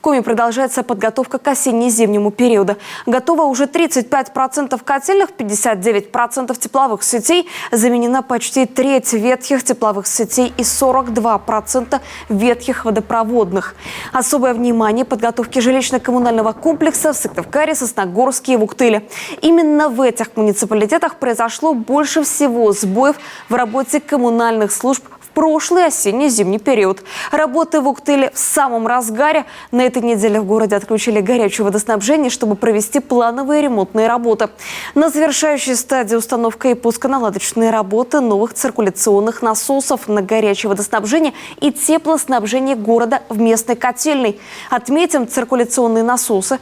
Коми продолжается подготовка к осенне-зимнему периоду. Готово уже 35% котельных, 59% тепловых сетей. Заменена почти треть ветхих тепловых сетей и 42% ветхих водопроводных. Особое внимание подготовке жилищно-коммунального комплекса в Сыктывкаре, Сосногорске и в Уктыле. Именно в этих муниципалитетах произошло больше всего сбоев в работе коммунальных служб в прошлый осенне-зимний период. Работы в Уктыле в самом разгаре. На этой неделе в городе отключили горячее водоснабжение, чтобы провести плановые ремонтные работы. На завершающей стадии установка и пусконаладочные работы новых циркуляционных насосов на горячее водоснабжение и теплоснабжение города в местной котельной. Отметим, циркуляционные насосы,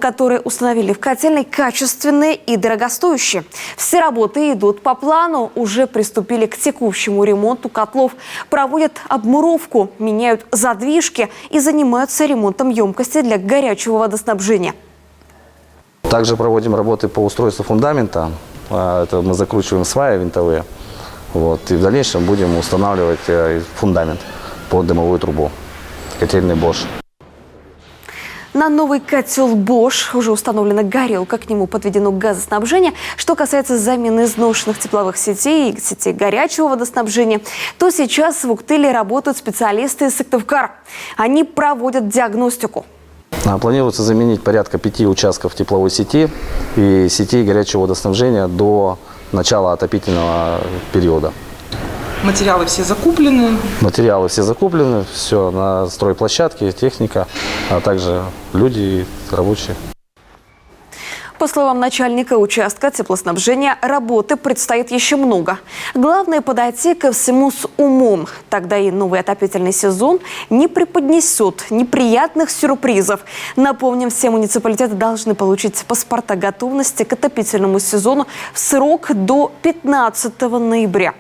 которые установили в котельной, качественные и дорогостоящие. Все работы идут по плану. Уже приступили к текущему ремонту котлов. Проводят обмуровку, меняют задвижки и занимаются ремонтом емкости для горячего водоснабжения. Также проводим работы по устройству фундамента. Это мы закручиваем сваи винтовые. И в дальнейшем будем устанавливать фундамент под дымовую трубу. Котельный Bosch. На новый котел Bosch уже установлена горелка, к нему подведено газоснабжение. Что касается замены изношенных тепловых сетей и сетей горячего водоснабжения, то сейчас в Уктыле работают специалисты из Сыктывкара. Они проводят диагностику. Планируется заменить порядка 5 участков тепловой сети и сетей горячего водоснабжения до начала отопительного периода. Материалы все закуплены? Материалы все закуплены, все на стройплощадке, техника, а также люди и рабочие. По словам начальника участка теплоснабжения, работы предстоит еще много. Главное – подойти ко всему с умом. Тогда и новый отопительный сезон не преподнесет неприятных сюрпризов. Напомним, все муниципалитеты должны получить паспорта готовности к отопительному сезону в срок до 15 ноября.